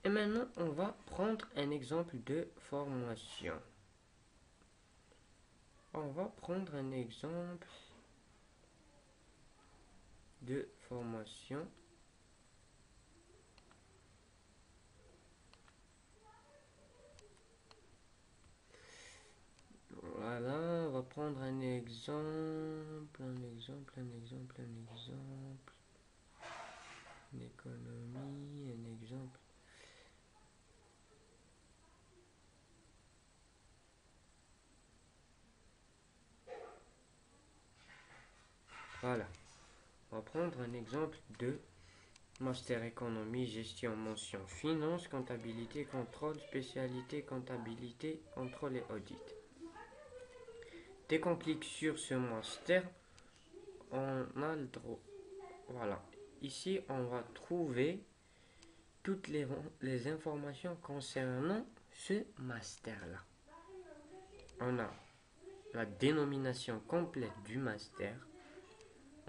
Et maintenant, on va prendre un exemple de formation. On va prendre un exemple de formation. Voilà, on va prendre un exemple, une économie, un exemple. Voilà, on va prendre un exemple de master économie, gestion, mention, finance, comptabilité, contrôle, spécialité, comptabilité, contrôle et audit. Dès qu'on clique sur ce master, on a le droit. Voilà, ici on va trouver toutes les informations concernant ce master-là. On a la dénomination complète du master.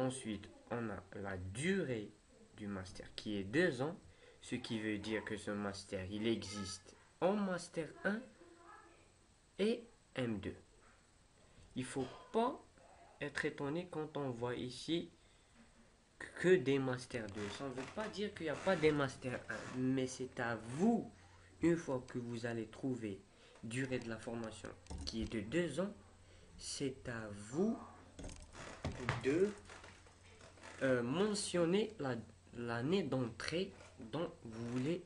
Ensuite, on a la durée du master qui est 2 ans, ce qui veut dire que ce master, il existe en master 1 et M2. Il ne faut pas être étonné quand on voit ici que des master 2. Ça ne veut pas dire qu'il n'y a pas des master 1, mais c'est à vous, une fois que vous allez trouver durée de la formation qui est de 2 ans, c'est à vous de mentionner l'année d'entrée dont vous voulez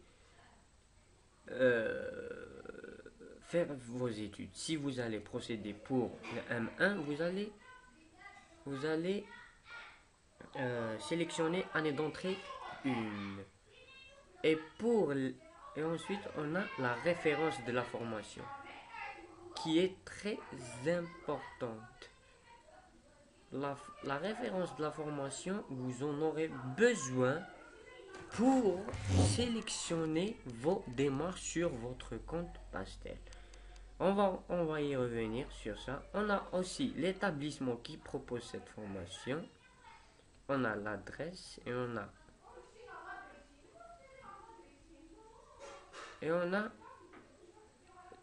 faire vos études. Si vous allez procéder pour le M1, vous allez sélectionner année d'entrée 1. Et ensuite, on a la référence de la formation qui est très importante. La référence de la formation, vous en aurez besoin pour sélectionner vos démarches sur votre compte Pastel. On va y revenir sur ça. On a aussi l'établissement qui propose cette formation. On a l'adresse et on a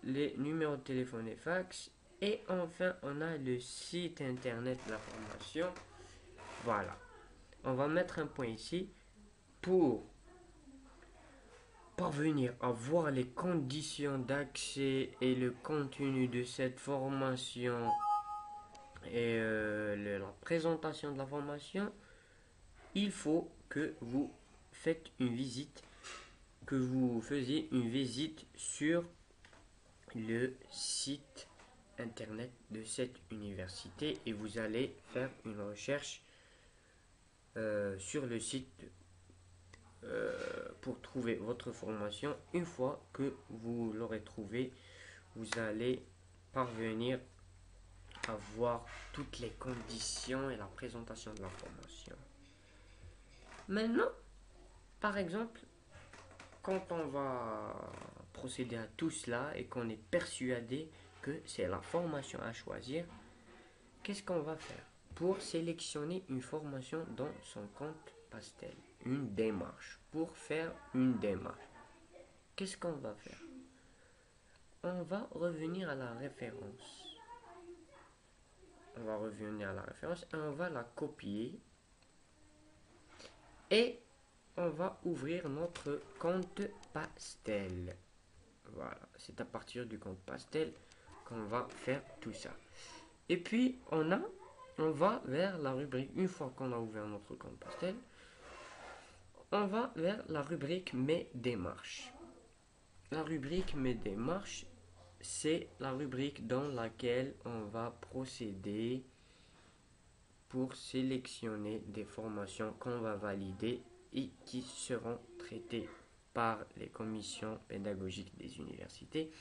les numéros de téléphone et fax. Et enfin, on a le site internet de la formation. Voilà. On va mettre un point ici pour parvenir à voir les conditions d'accès et le contenu de cette formation et la présentation de la formation. Il faut que vous faites une visite, que vous faisiez une visite sur le site internet de cette université et vous allez faire une recherche sur le site pour trouver votre formation. Une fois que vous l'aurez trouvé, vous allez parvenir à voir toutes les conditions et la présentation de la formation. Maintenant, par exemple, quand on va procéder à tout cela et qu'on est persuadé que c'est la formation à choisir, qu'est-ce qu'on va faire pour sélectionner une formation dans son compte Pastel? Une démarche. Pour faire une démarche, qu'est-ce qu'on va faire? On va revenir à la référence. On va revenir à la référence et on va la copier. Et on va ouvrir notre compte Pastel. Voilà, c'est à partir du compte Pastel qu'on va faire tout ça. Et puis, on va vers la rubrique, une fois qu'on a ouvert notre compte Pastel, on va vers la rubrique Mes démarches. La rubrique Mes démarches, c'est la rubrique dans laquelle on va procéder pour sélectionner des formations qu'on va valider et qui seront traitées par les commissions pédagogiques des universités.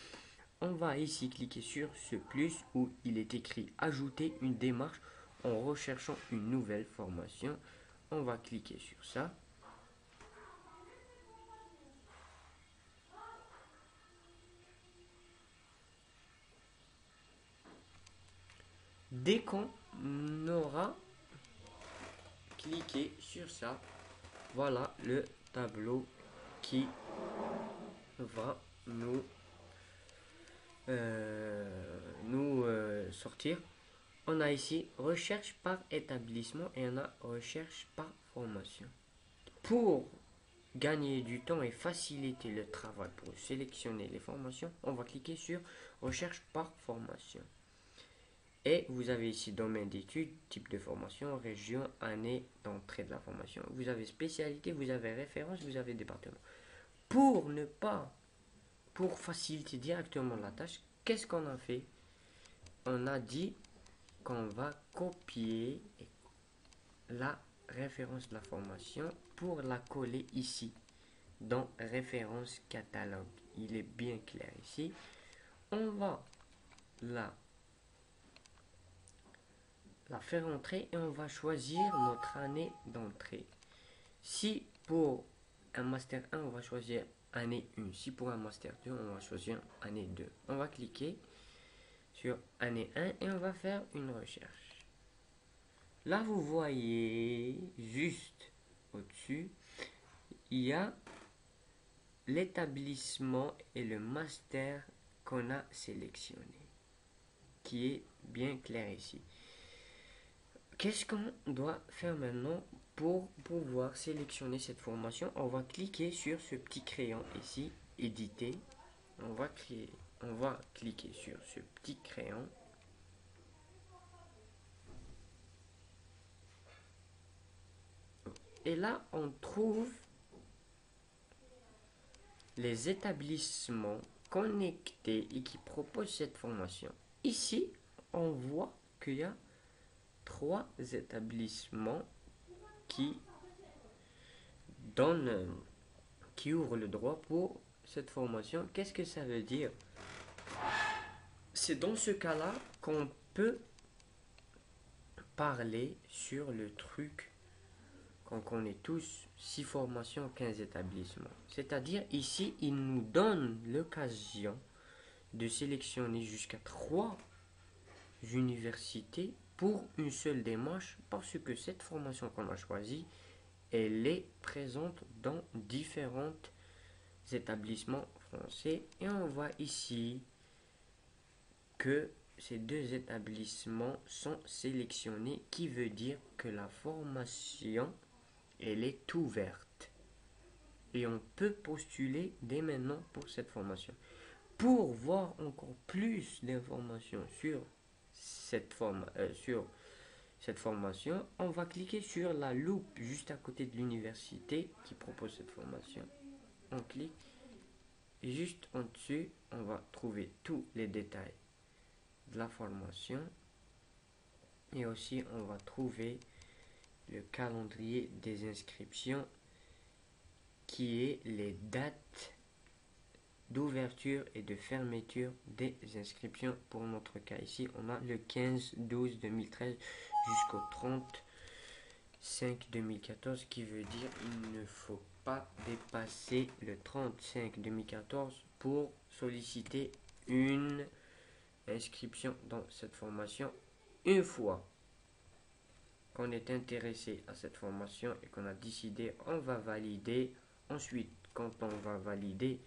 On va ici cliquer sur ce plus où il est écrit ajouter une démarche en recherchant une nouvelle formation. On va cliquer sur ça. Dès qu'on aura cliqué sur ça, voilà le tableau qui va sortir. On a ici recherche par établissement et on a recherche par formation. Pour gagner du temps et faciliter le travail pour sélectionner les formations, on va cliquer sur recherche par formation. Et vous avez ici domaine d'études, type de formation, région, année d'entrée de la formation. Vous avez spécialité, vous avez référence, vous avez département. Pour faciliter directement la tâche, qu'est-ce qu'on a fait? On a dit qu'on va copier la référence de la formation pour la coller ici dans référence catalogue. Il est bien clair ici. On va la faire entrer et on va choisir notre année d'entrée. Si pour un master 1, on va choisir année 1. Si pour un master 2, on va choisir année 2. On va cliquer sur année 1 et on va faire une recherche. Là, vous voyez juste au-dessus, il y a l'établissement et le master qu'on a sélectionné, qui est bien clair ici. Qu'est-ce qu'on doit faire maintenant pour pouvoir sélectionner cette formation? On va cliquer sur ce petit crayon ici, éditer. On va cliquer sur ce petit crayon. Et là, on trouve les établissements connectés et qui proposent cette formation. Ici, on voit qu'il y a 3 établissements qui ouvrent le droit pour cette formation. Qu'est-ce que ça veut dire? C'est dans ce cas-là qu'on peut parler sur le truc qu'on connaît tous, 6 formations, 15 établissements. C'est-à-dire ici, il nous donne l'occasion de sélectionner jusqu'à 3 universités pour une seule démarche parce que cette formation qu'on a choisie, elle est présente dans différents établissements français et on voit ici que ces 2 établissements sont sélectionnés, qui veut dire que la formation elle est ouverte et on peut postuler dès maintenant pour cette formation. Pour voir encore plus d'informations sur cette formation, on va cliquer sur la loupe juste à côté de l'université qui propose cette formation. On clique et juste en dessus, on va trouver tous les détails de la formation et aussi on va trouver le calendrier des inscriptions qui est les dates d'ouverture et de fermeture des inscriptions. Pour notre cas ici, on a le 15-12-2013 jusqu'au 30-5-2014, qui veut dire il ne faut pas dépasser le 30-5-2014 pour solliciter une inscription dans cette formation. Une fois qu'on est intéressé à cette formation et qu'on a décidé, on va valider. Ensuite, quand on va valider,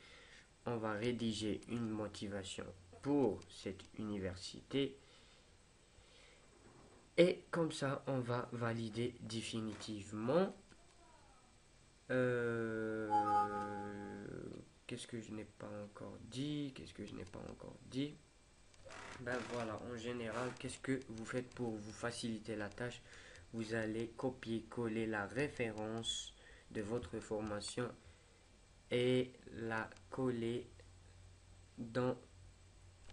on va rédiger une motivation pour cette université. Et comme ça, on va valider définitivement. Qu'est-ce que je n'ai pas encore dit? Ben voilà, en général, qu'est-ce que vous faites pour vous faciliter la tâche? Vous allez copier-coller la référence de votre formation et la coller dans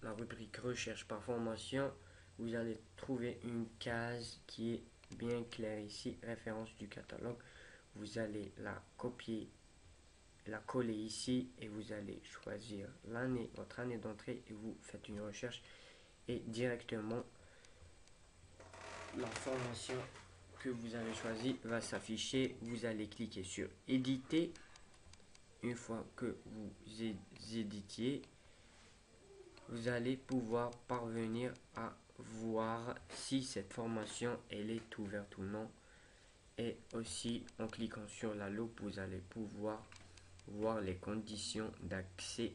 la rubrique recherche par formation. Vous allez trouver une case qui est bien claire ici, référence du catalogue. Vous allez la copier, la coller ici et vous allez choisir votre année d'entrée et vous faites une recherche et directement la formation que vous avez choisie va s'afficher. Vous allez cliquer sur éditer. Une fois que vous éditiez, vous allez pouvoir parvenir à voir si cette formation elle est ouverte ou non. Et aussi en cliquant sur la loupe, vous allez pouvoir voir les conditions d'accès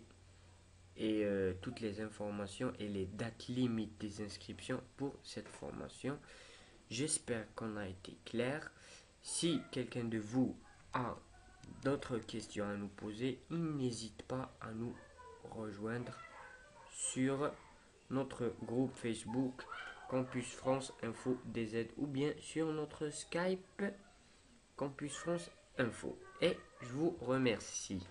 et toutes les informations et les dates limites des inscriptions pour cette formation. J'espère qu'on a été clair. Si quelqu'un de vous a d'autres questions à nous poser, il n'hésite pas à nous rejoindre sur notre groupe Facebook Campus France Info DZ ou bien sur notre Skype Campus France Info. Et je vous remercie.